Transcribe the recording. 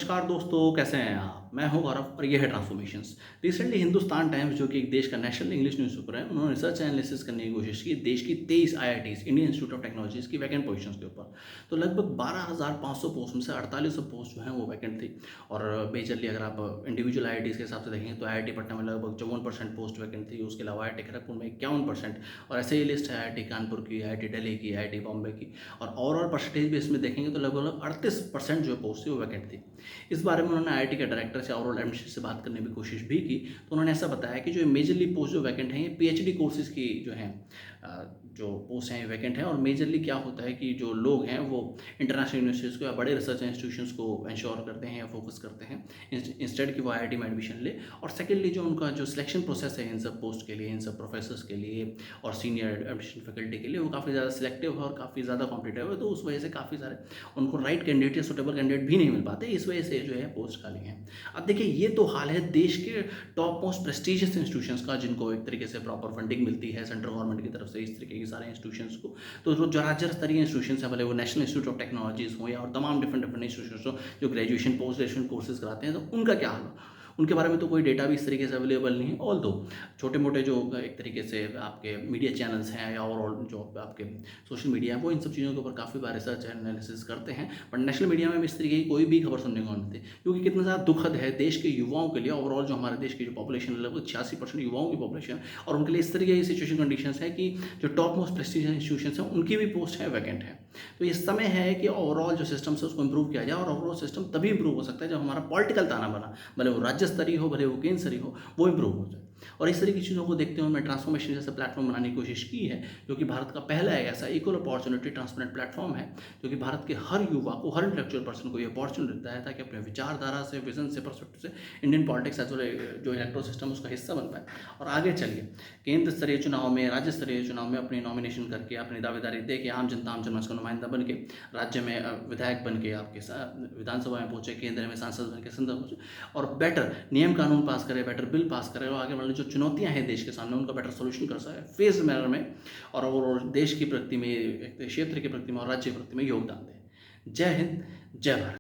नमस्कार दोस्तों, कैसे हैं आप? मैं हूं गौरव और ये है ट्रांसफॉर्मेशंस। रिसेंटली हिंदुस्तान टाइम्स, जो कि एक देश का नेशनल इंग्लिश न्यूज़पेपर है, उन्होंने रिसर्च एनालिसिस करने की कोशिश की देश की 23 IITs, Indian institute of technologies की वैकेंट पोजीशंस के ऊपर। तो लगभग 12,500 पोस्ट में से 4800 पोस्ट जो हैं वो वैकेंट थी। और मेजरली अगर आप इंडिविजुअल आईआईटीज़ के हिसाब से देखेंगे तो आईआईटी पटना में लगभग 54% पोस्ट वैकेंट थी। उसके अलावा आईआईटी खड़गपुर में 51%। और ऐसे ही लिस्ट है आईआईटी कानपुर की, आईआईटी दिल्ली की, आईआईटी बॉम्बे की। और ओवरऑल परसेंटेज बेस में देखेंगे तो लगभग 38% जो पोस्ट थी वो वैकेंट थी। इस बारे में उन्होंने आईआईटी के डायरेक्टर से, ओवरऑल एडमिनिस्ट्रेशन से बात करने की कोशिश भी की। तो उन्होंने ऐसा बताया कि जो मेजरली पोस्ट जो वैकेंट हैं, ये पीएचडी कोर्सेज़ की जो हैं जो पोस्ट हैं वैकेंट हैं। और मेजरली क्या होता है कि जो लोग हैं वो इंटरनेशनल यूनिवर्सिटीज़ को या बड़े रिसर्च इंस्टीट्यूशंस को इंश्योर करते हैं या फोकस करते हैं इंस्टेड कि वो आईआईटी में एडमिशन ले। और सेकेंडली जो उनका जो सिलेक्शन प्रोसेस है इन सब पोस्ट के लिए, इन सब प्रोफेसर्स के लिए और सीनियर एडमिशन फैकल्टी के लिए, वो काफ़ी ज़्यादा सिलेक्टिव है और काफ़ी ज़्यादा कॉम्पिटिटिव है। तो उस वजह से काफ़ी सारे उनको राइट कैंडिडेट या सुटेबल कैंडिडेट भी नहीं मिल पाते। इस वजह से जो है पोस्ट खाली हैं। अब देखिए, ये तो हाल है देश के टॉप मोस्ट प्रेस्टिजियस इंस्टीट्यूशंस का, जिनको एक तरीके से प्रॉपर फंडिंग मिलती है सेंट्रल गवर्नमेंट की तरफ से, इस तरीके के सारे इंस्टीट्यूशंस को। तो जो राज्य स्तरीय इंस्टीट्यूशंस हैं, भले वो नेशनल इंस्टीट्यूट ऑफ टेक्नोलॉजीज़ हो या और तमाम डिफरेंट डिफरेंट इंस्टीट्यूशंस हो जो ग्रेजुएशन पोस्ट ग्रेजुएशन कोर्सेज कराते हैं, तो उनका क्या हाल हो? उनके बारे में तो कोई डेटा भी इस तरीके से अवेलेबल नहीं है। ऑल्दो छोटे मोटे जो एक तरीके से आपके मीडिया चैनल्स हैं या ओवरऑल जो आपके सोशल मीडिया है, वो इन सब चीज़ों के ऊपर काफ़ी बार रिसर्च एनालिसिस करते हैं। बट नेशनल मीडिया में इस तरीके की कोई भी खबर सुनने को नहीं मिलती, क्योंकि कितना ज़्यादा दुखद है देश के युवाओं के लिए। ओवरऑल जो हमारे देश की जो पॉपुलेशन है, लगभग 86% युवाओं की पॉपुलेशन, और उनके लिए इस तरीके की सिचुएशन कंडीशंस है कि जो टॉप मोस्ट प्रेस्टीजियस इंस्टीट्यूशंस हैं उनकी भी पोस्ट है वैकेंट है। तो ये समय है कि ओवरऑल जो सिस्टम है उसको इम्प्रूव किया जाए। और ओवरऑल सिस्टम तभी इम्प्रूव हो सकता है जब हमारा पॉलिटिकल ताना बना, भले वो राज्य स्तरीय हो, भले वो केंद्र स्तरीय हो, वो इम्प्रूव हो जाए। और इस तरह की चीज़ों को देखते हुए मैं ट्रांसफॉर्मेशन जैसे प्लेटफॉर्म बनाने की कोशिश की है, जो कि भारत का पहला एक ऐसा इक्वल अपॉर्चुनिटी ट्रांसपेरेंट प्लेटफॉर्म है, जो कि भारत के हर युवा को, हर इंटेलेक्चुअल पर्सन को ये अपॉर्चुनिटी देता है ताकि अपने विचारधारा से, विजन से, पर्सपेक्टिव से इंडियन पॉलिटिक्स एज वेल जो इलेक्ट्रो सिस्टम उसका हिस्सा बन पाए और आगे चलिए केंद्र स्तरीय चुनाव में, राज्य स्तरीय चुनाव में अपनी नॉमिनेशन करके, अपनी दावेदारी दे के, आम जनता, आम जनमानस का नुमाइंदा बन के, राज्य में विधायक बन के आपके विधानसभा में पहुँचे, केंद्र में सांसद बन के संसद पहुँचे और बेटर नियम कानून पास करे, बेटर बिल पास करे और आगे वाले जो चुनौतियां हैं देश के सामने उनका बेटर सोल्यूशन कर सके फेज मैनर में, और देश की प्रगति में, क्षेत्र की प्रगति में और राज्य की प्रगति में योगदान दें। जय हिंद, जय भारत।